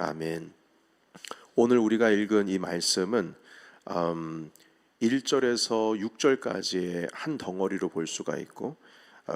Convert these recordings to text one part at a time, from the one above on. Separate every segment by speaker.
Speaker 1: 아멘. 오늘 우리가 읽은 이 말씀은 1절에서 6절까지의 한 덩어리로 볼 수가 있고,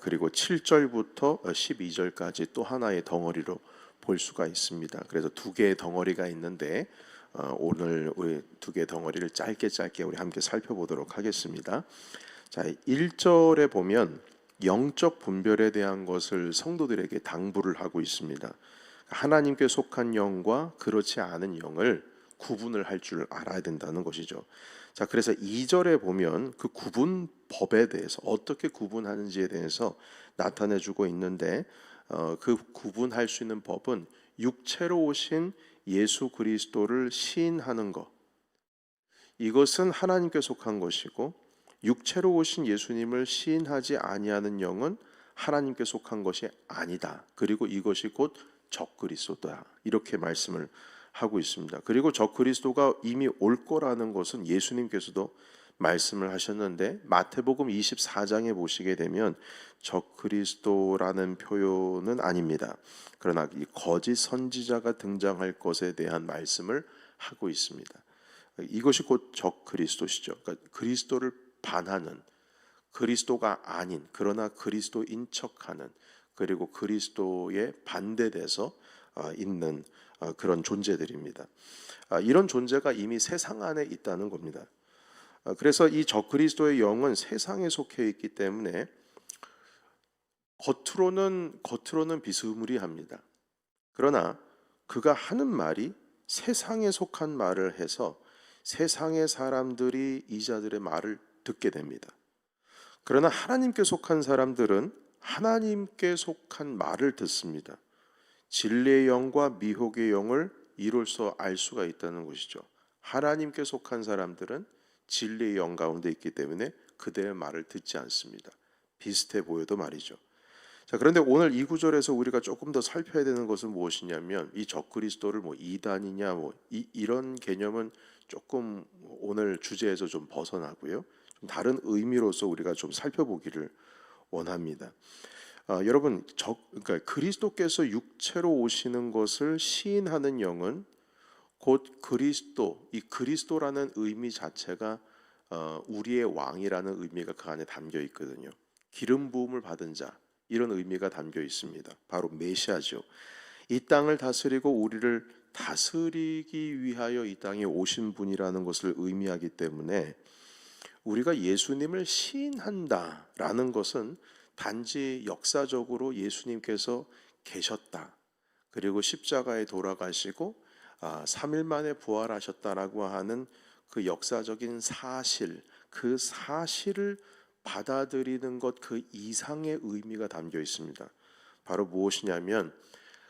Speaker 1: 그리고 7절부터 12절까지 또 하나의 덩어리로 볼 수가 있습니다. 그래서 두 개의 덩어리가 있는데 오늘 우리 두 개의 덩어리를 짧게 우리 함께 살펴보도록 하겠습니다. 자, 1절에 보면 영적 분별에 대한 것을 성도들에게 당부를 하고 있습니다. 하나님께 속한 영과 그렇지 않은 영을 구분을 할 줄 알아야 된다는 것이죠. 자, 그래서 2절에 보면 그 구분법에 대해서 어떻게 구분하는지에 대해서 나타내 주고 있는데, 그 구분할 수 있는 법은 육체로 오신 예수 그리스도를 시인하는 것, 이것은 하나님께 속한 것이고, 육체로 오신 예수님을 시인하지 아니하는 영은 하나님께 속한 것이 아니다. 그리고 이것이 곧 적그리스도다. 이렇게 말씀을 하고 있습니다. 그리고 적그리스도가 이미 올 거라는 것은 예수님께서도 말씀을 하셨는데, 마태복음 24장에 보시게 되면 적그리스도라는 표현은 아닙니다. 그러나 이 거짓 선지자가 등장할 것에 대한 말씀을 하고 있습니다. 이것이 곧 적그리스도시죠. 그러니까 그리스도를 반하는, 그리스도가 아닌 그러나 그리스도인 척하는, 그리고 그리스도에 반대돼서 있는 그런 존재들입니다. 이런 존재가 이미 세상 안에 있다는 겁니다. 그래서 이 적그리스도의 영은 세상에 속해 있기 때문에 겉으로는 비스무리합니다. 그러나 그가 하는 말이 세상에 속한 말을 해서 세상의 사람들이 이자들의 말을 듣게 됩니다. 그러나 하나님께 속한 사람들은 하나님께 속한 말을 듣습니다. 진리의 영과 미혹의 영을 이로써 알 수가 있다는 것이죠. 하나님께 속한 사람들은 진리의 영 가운데 있기 때문에 그들의 말을 듣지 않습니다. 비슷해 보여도 말이죠. 자, 그런데 오늘 이 구절에서 우리가 조금 더 살펴야 되는 것은 무엇이냐면, 이 적그리스도를 이단이냐 이런 개념은 조금 오늘 주제에서 좀 벗어나고요. 좀 다른 의미로서 우리가 좀 살펴보기를 원합니다. 여러분, 그러니까 그리스도께서 육체로 오시는 것을 시인하는 영은 곧 그리스도, 이 그리스도라는 의미 자체가 우리의 왕이라는 의미가 그 안에 담겨 있거든요. 기름 부음을 받은 자, 이런 의미가 담겨 있습니다. 바로 메시아죠. 이 땅을 다스리고 우리를 다스리기 위하여 이 땅에 오신 분이라는 것을 의미하기 때문에 우리가 예수님을 시인한다라는 것은 단지 역사적으로 예수님께서 계셨다, 그리고 십자가에 돌아가시고 3일 만에 부활하셨다라고 하는 그 역사적인 사실, 그 사실을 받아들이는 것, 그 이상의 의미가 담겨 있습니다. 바로 무엇이냐면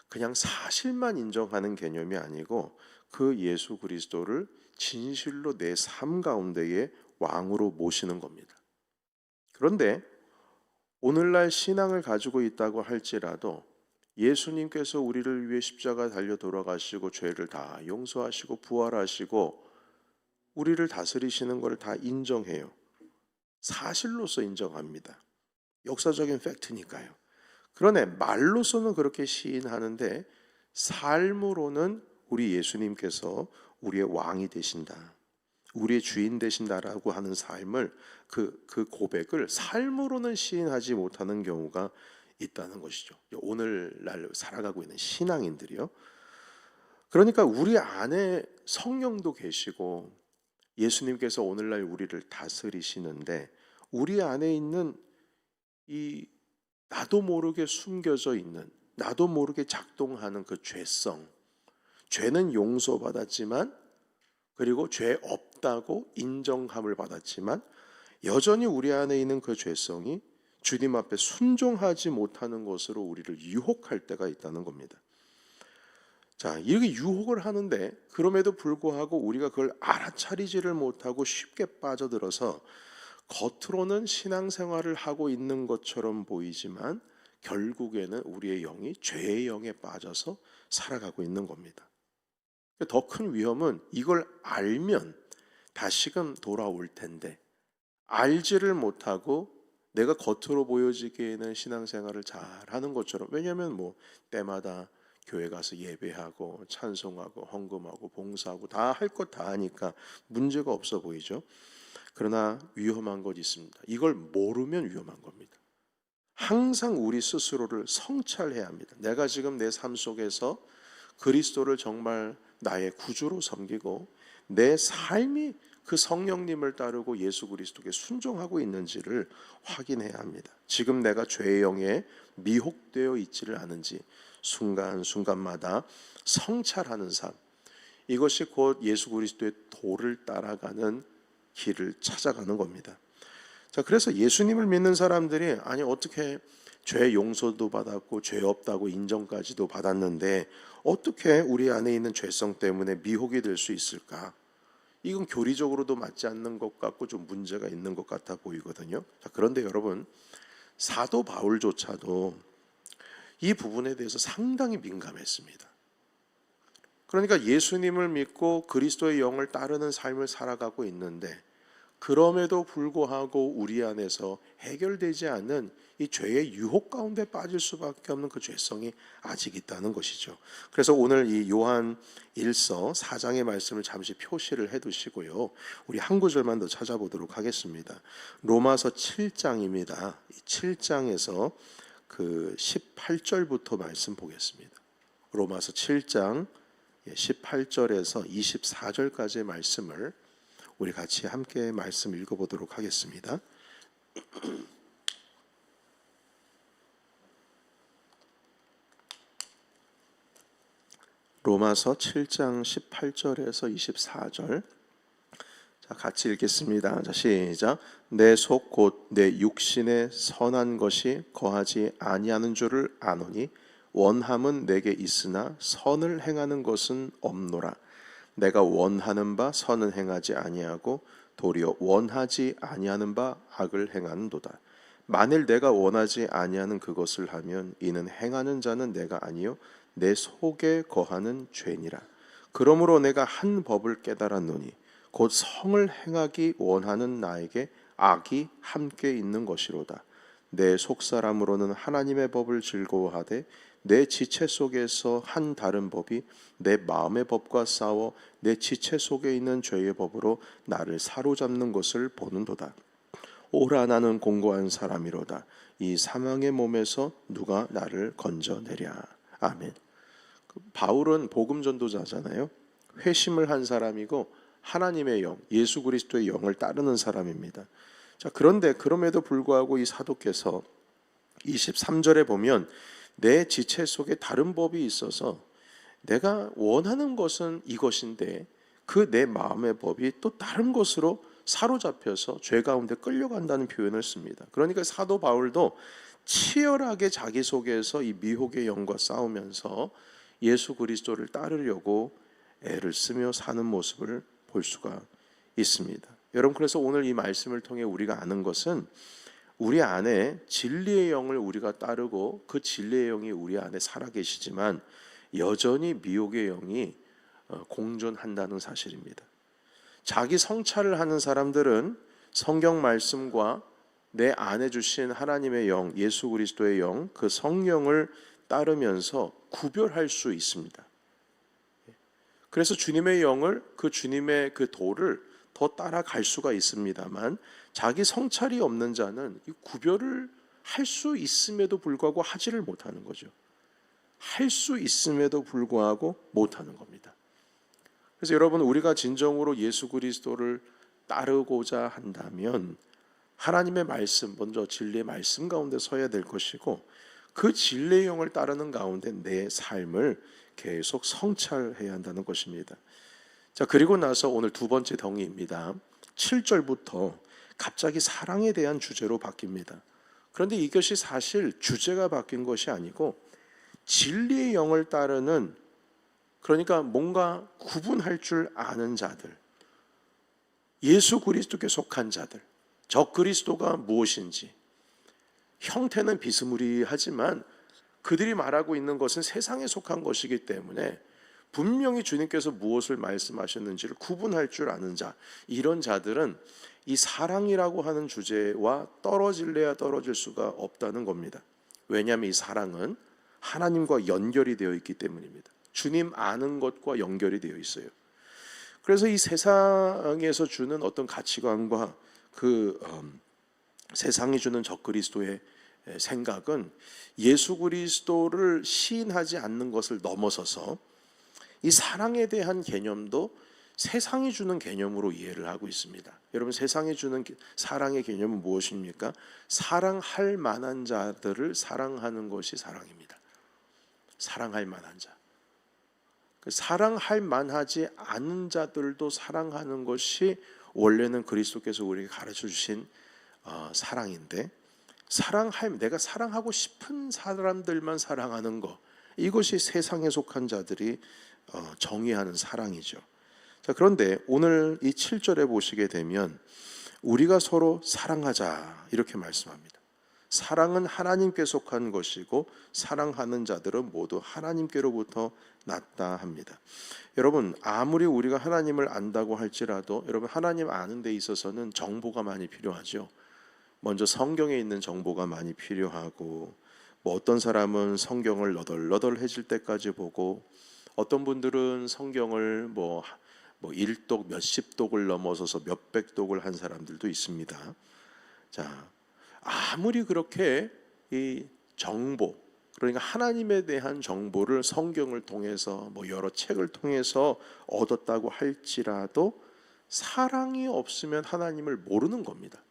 Speaker 1: 그냥 사실만 인정하는 개념이 아니고 그 예수 그리스도를 진실로 내 삶 가운데에 왕으로 모시는 겁니다. 그런데 오늘날 신앙을 가지고 있다고 할지라도 예수님께서 우리를 위해 십자가 달려 돌아가시고 죄를 다 용서하시고 부활하시고 우리를 다스리시는 것을 다 인정해요. 사실로서 인정합니다. 역사적인 팩트니까요. 그러나 말로서는 그렇게 시인하는데 삶으로는 우리 예수님께서 우리의 왕이 되신다, 우리의 주인 되신다라고 하는 삶을, 그 고백을 삶으로는 시인하지 못하는 경우가 있다는 것이죠. 오늘날 살아가고 있는 신앙인들이요. 그러니까 우리 안에 성령도 계시고 예수님께서 오늘날 우리를 다스리시는데 우리 안에 있는 이 나도 모르게 숨겨져 있는, 나도 모르게 작동하는 그 죄성, 죄는 용서받았지만, 그리고 죄 없다고 인정함을 받았지만 여전히 우리 안에 있는 그 죄성이 주님 앞에 순종하지 못하는 것으로 우리를 유혹할 때가 있다는 겁니다. 자, 이렇게 유혹을 하는데 그럼에도 불구하고 우리가 그걸 알아차리지를 못하고 쉽게 빠져들어서 겉으로는 신앙생활을 하고 있는 것처럼 보이지만 결국에는 우리의 영이 죄의 영에 빠져서 살아가고 있는 겁니다. 더 큰 위험은 이걸 알면 다시금 돌아올 텐데 알지를 못하고 내가 겉으로 보여지기에는 신앙생활을 잘하는 것처럼, 왜냐하면 때마다 교회 가서 예배하고 찬송하고 헌금하고 봉사하고 다 할 것 다 하니까 문제가 없어 보이죠. 그러나 위험한 것 있습니다. 이걸 모르면 위험한 겁니다. 항상 우리 스스로를 성찰해야 합니다. 내가 지금 내 삶 속에서 그리스도를 정말 나의 구주로 섬기고 내 삶이 그 성령님을 따르고 예수 그리스도께 순종하고 있는지를 확인해야 합니다. 지금 내가 죄의 영에 미혹되어 있지를 않은지 순간순간마다 성찰하는 삶, 이것이 곧 예수 그리스도의 도를 따라가는 길을 찾아가는 겁니다. 자, 그래서 예수님을 믿는 사람들이 아니 어떻게 죄 용서도 받았고 죄 없다고 인정까지도 받았는데 어떻게 우리 안에 있는 죄성 때문에 미혹이 될 수 있을까? 이건 교리적으로도 맞지 않는 것 같고 좀 문제가 있는 것 같아 보이거든요. 자, 그런데 여러분, 사도 바울조차도 이 부분에 대해서 상당히 민감했습니다. 그러니까 예수님을 믿고 그리스도의 영을 따르는 삶을 살아가고 있는데 그럼에도 불구하고 우리 안에서 해결되지 않는 이 죄의 유혹 가운데 빠질 수밖에 없는 그 죄성이 아직 있다는 것이죠. 그래서 오늘 이 요한 1서 4장의 말씀을 잠시 표시를 해두시고요. 우리 한 구절만 더 찾아보도록 하겠습니다. 로마서 7장입니다. 7장에서 그 18절부터 말씀 보겠습니다. 로마서 7장 18절에서 24절까지의 말씀을 우리 같이 함께 말씀 읽어보도록 하겠습니다. 로마서 7장 18절에서 24절, 자, 같이 읽겠습니다. 자, 시작. 내 속 곧 내 육신에 선한 것이 거하지 아니하는 줄을 아노니 원함은 내게 있으나 선을 행하는 것은 없노라. 내가 원하는 바 선은 행하지 아니하고 도리어 원하지 아니하는 바 악을 행하는도다. 만일 내가 원하지 아니하는 그것을 하면 이는 행하는 자는 내가 아니요 내 속에 거하는 죄니라. 그러므로 내가 한 법을 깨달았노니 곧 성을 행하기 원하는 나에게 악이 함께 있는 것이로다. 내 속사람으로는 하나님의 법을 즐거워하되 내 지체 속에서 한 다른 법이 내 마음의 법과 싸워 내 지체 속에 있는 죄의 법으로 나를 사로잡는 것을 보는도다. 오라 나는 공고한 사람이로다. 이 사망의 몸에서 누가 나를 건져내랴. 아멘. 바울은 복음 전도자잖아요. 회심을 한 사람이고 하나님의 영, 예수 그리스도의 영을 따르는 사람입니다. 자, 그런데 그럼에도 불구하고 이 사도께서 23절에 보면 내 지체 속에 다른 법이 있어서 내가 원하는 것은 이것인데 그 내 마음의 법이 또 다른 것으로 사로잡혀서 죄 가운데 끌려간다는 표현을 씁니다. 그러니까 사도 바울도 치열하게 자기 속에서 이 미혹의 영과 싸우면서 예수 그리스도를 따르려고 애를 쓰며 사는 모습을 볼 수가 있습니다. 여러분, 그래서 오늘 이 말씀을 통해 우리가 아는 것은 우리 안에 진리의 영을 우리가 따르고 그 진리의 영이 우리 안에 살아계시지만 여전히 미혹의 영이 공존한다는 사실입니다. 자기 성찰을 하는 사람들은 성경 말씀과 내 안에 주신 하나님의 영, 예수 그리스도의 영, 그 성령을 따르면서 구별할 수 있습니다. 그래서 주님의 영을, 그 주님의 그 도를 더 따라갈 수가 있습니다만 자기 성찰이 없는 자는 이 구별을 할 수 있음에도 불구하고 하지를 못하는 거죠. 할 수 있음에도 불구하고 못하는 겁니다. 그래서 여러분, 우리가 진정으로 예수 그리스도를 따르고자 한다면 하나님의 말씀, 먼저 진리의 말씀 가운데 서야 될 것이고 그 진리의 영을 따르는 가운데 내 삶을 계속 성찰해야 한다는 것입니다. 자, 그리고 나서 오늘 두 번째 덩이입니다. 7절부터 갑자기 사랑에 대한 주제로 바뀝니다. 그런데 이것이 사실 주제가 바뀐 것이 아니고 진리의 영을 따르는, 그러니까 뭔가 구분할 줄 아는 자들, 예수 그리스도께 속한 자들, 적 그리스도가 무엇인지, 형태는 비스무리하지만 그들이 말하고 있는 것은 세상에 속한 것이기 때문에 분명히 주님께서 무엇을 말씀하셨는지를 구분할 줄 아는 자, 이런 자들은 이 사랑이라고 하는 주제와 떨어질래야 떨어질 수가 없다는 겁니다. 왜냐하면 이 사랑은 하나님과 연결이 되어 있기 때문입니다. 주님 아는 것과 연결이 되어 있어요. 그래서 이 세상에서 주는 어떤 가치관과 그 세상이 주는 적그리스도의 생각은 예수 그리스도를 시인하지 않는 것을 넘어서서 이 사랑에 대한 개념도 세상이 주는 개념으로 이해를 하고 있습니다. 여러분, 세상이 주는 사랑의 개념은 무엇입니까? 사랑할 만한 자들을 사랑하는 것이 사랑입니다. 사랑할 만한 자. 사랑할 만하지 않은 자들도 사랑하는 것이 원래는 그리스도께서 우리에게 가르쳐 주신 사랑인데, 내가 사랑하고 싶은 사람들만 사랑하는 것, 이것이 세상에 속한 자들이 정의하는 사랑이죠. 자, 그런데 오늘 이 7절에 보시게 되면 우리가 서로 사랑하자 이렇게 말씀합니다. 사랑은 하나님께 속한 것이고 사랑하는 자들은 모두 하나님께로부터 났다 합니다. 여러분, 아무리 우리가 하나님을 안다고 할지라도 여러분, 하나님 아는 데 있어서는 정보가 많이 필요하죠. 먼저 성경에 있는 정보가 많이 필요하고, 어떤 사람은 성경을 너덜너덜해질 때까지 보고, 어떤 분들은 성경을 뭐 1독 몇십 독을 넘어서서 몇백 독을 한 사람들도 있습니다. 자, 아무리 그렇게 이 정보, 그러니까 하나님에 대한 정보를 성경을 통해서 여러 책을 통해서 얻었다고 할지라도 사랑이 없으면 하나님을 모르는 겁니다.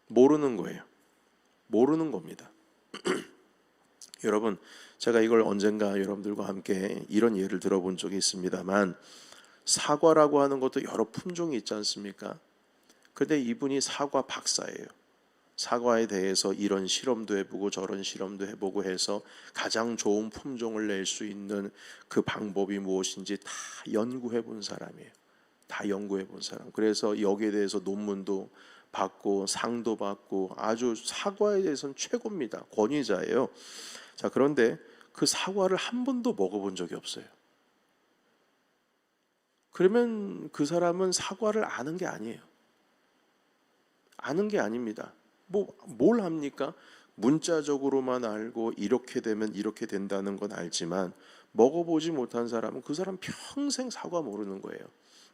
Speaker 1: 모르는 거예요. 모르는 겁니다. 여러분, 제가 이걸 언젠가 여러분들과 함께 이런 예를 들어본 적이 있습니다만, 사과라고 하는 것도 여러 품종이 있지 않습니까? 근데 이분이 사과 박사예요. 사과에 대해서 이런 실험도 해보고 저런 실험도 해보고 해서 가장 좋은 품종을 낼 수 있는 그 방법이 무엇인지 다 연구해 본 사람이에요. 다 연구해 본 사람. 그래서 여기에 대해서 논문도 받고 상도 받고 아주 사과에 대해서는 최고입니다. 권위자예요. 자, 그런데 그 사과를 한 번도 먹어본 적이 없어요. 그러면 그 사람은 사과를 아는 게 아니에요. 아는 게 아닙니다. 뭘 합니까? 문자적으로만 알고 이렇게 되면 이렇게 된다는 건 알지만 먹어보지 못한 사람은 그 사람 평생 사과 모르는 거예요.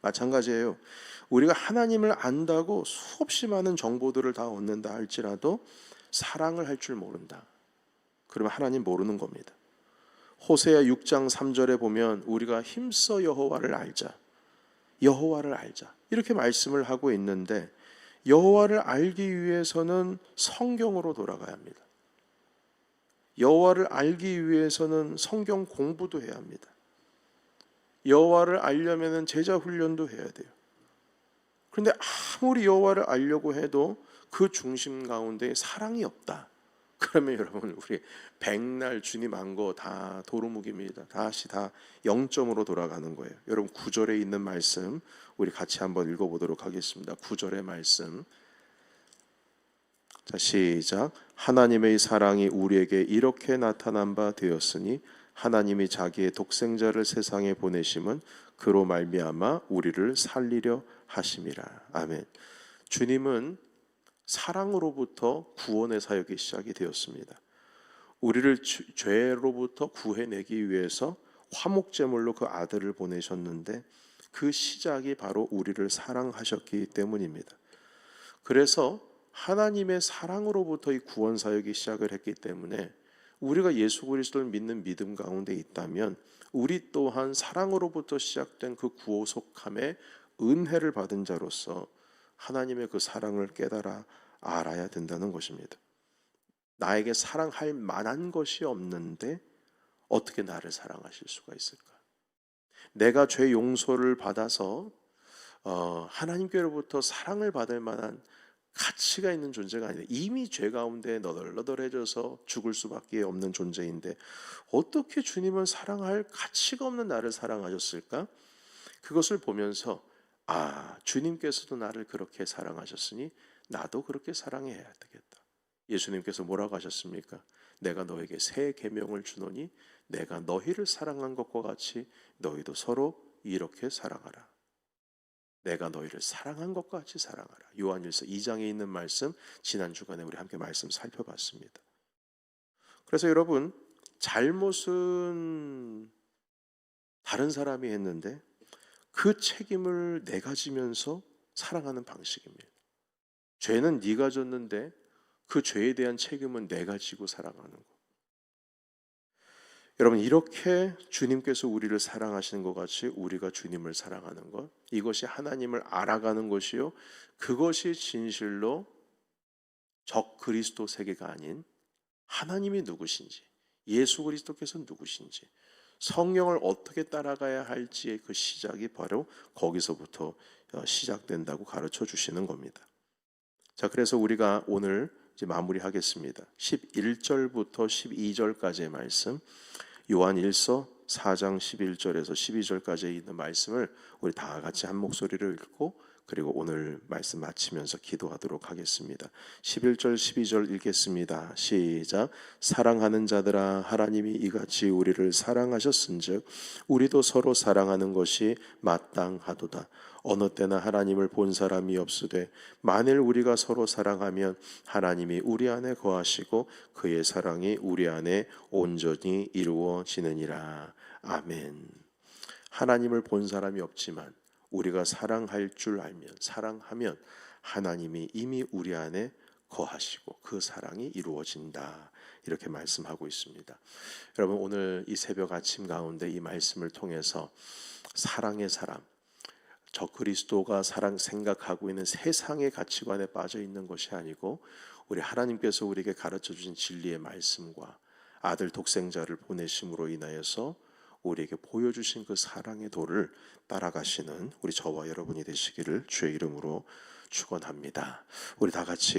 Speaker 1: 마찬가지예요. 우리가 하나님을 안다고 수없이 많은 정보들을 다 얻는다 할지라도 사랑을 할 줄 모른다. 그러면 하나님 모르는 겁니다. 호세아 6장 3절에 보면 우리가 힘써 여호와를 알자. 여호와를 알자. 이렇게 말씀을 하고 있는데, 여호와를 알기 위해서는 성경으로 돌아가야 합니다. 여호와를 알기 위해서는 성경 공부도 해야 합니다. 여호와를 알려면 제자 훈련도 해야 돼요. 그런데 아무리 여호와를 알려고 해도 그 중심 가운데 사랑이 없다. 그러면 여러분, 우리 백날 주님 안 거 다 도루묵입니다. 다시 다 0점으로 돌아가는 거예요. 여러분, 9절에 있는 말씀 우리 같이 한번 읽어보도록 하겠습니다. 9절의 말씀. 자, 시작. 하나님의 사랑이 우리에게 이렇게 나타난 바 되었으니 하나님이 자기의 독생자를 세상에 보내심은 그로 말미암아 우리를 살리려 하심이라. 아멘. 주님은 사랑으로부터 구원의 사역이 시작이 되었습니다. 우리를 죄로부터 구해내기 위해서 화목제물로 그 아들을 보내셨는데, 그 시작이 바로 우리를 사랑하셨기 때문입니다. 그래서 하나님의 사랑으로부터 이 구원 사역이 시작을 했기 때문에 우리가 예수 그리스도를 믿는 믿음 가운데 있다면 우리 또한 사랑으로부터 시작된 그 구속함의 은혜를 받은 자로서 하나님의 그 사랑을 깨달아 알아야 된다는 것입니다. 나에게 사랑할 만한 것이 없는데 어떻게 나를 사랑하실 수가 있을까? 내가 죄 용서를 받아서 하나님께로부터 사랑을 받을 만한 가치가 있는 존재가 아니라 이미 죄 가운데 너덜너덜해져서 죽을 수밖에 없는 존재인데 어떻게 주님은 사랑할 가치가 없는 나를 사랑하셨을까? 그것을 보면서 주님께서도 나를 그렇게 사랑하셨으니 나도 그렇게 사랑해야 되겠다. 예수님께서 뭐라고 하셨습니까? 내가 너에게 새 계명을 주노니 내가 너희를 사랑한 것과 같이 너희도 서로 이렇게 사랑하라. 내가 너희를 사랑한 것과 같이 사랑하라. 요한일서 2장에 있는 말씀, 지난 주간에 우리 함께 말씀 살펴봤습니다. 그래서 여러분, 잘못은 다른 사람이 했는데 그 책임을 내가 지면서 사랑하는 방식입니다. 죄는 네가 졌는데 그 죄에 대한 책임은 내가 지고 살아가는 거. 여러분, 이렇게 주님께서 우리를 사랑하시는 것 같이 우리가 주님을 사랑하는 것, 이것이 하나님을 알아가는 것이요, 그것이 진실로 적 그리스도 세계가 아닌 하나님이 누구신지, 예수 그리스도께서 누구신지, 성령을 어떻게 따라가야 할지의 그 시작이 바로 거기서부터 시작된다고 가르쳐 주시는 겁니다. 자, 그래서 우리가 오늘 이제 마무리하겠습니다. 11절부터 12절까지의 말씀, 요한 1서 4장 11절에서 12절까지 있는 말씀을 우리 다 같이 한 목소리를 읽고 그리고 오늘 말씀 마치면서 기도하도록 하겠습니다. 11절 12절 읽겠습니다. 시작. 사랑하는 자들아, 하나님이 이같이 우리를 사랑하셨은즉 우리도 서로 사랑하는 것이 마땅하도다. 어느 때나 하나님을 본 사람이 없으되 만일 우리가 서로 사랑하면 하나님이 우리 안에 거하시고 그의 사랑이 우리 안에 온전히 이루어지느니라. 아멘. 하나님을 본 사람이 없지만 우리가 사랑할 줄 알면, 사랑하면 하나님이 이미 우리 안에 거하시고 그 사랑이 이루어진다, 이렇게 말씀하고 있습니다. 여러분, 오늘 이 새벽 아침 가운데 이 말씀을 통해서 사랑의 사람, 저 그리스도가 사랑 생각하고 있는 세상의 가치관에 빠져 있는 것이 아니고 우리 하나님께서 우리에게 가르쳐 주신 진리의 말씀과 아들 독생자를 보내심으로 인하여서 우리에게 보여주신 그 사랑의 도를 따라가시는 우리 저와 여러분이 되시기를 주의 이름으로 축원합니다. 우리 다 같이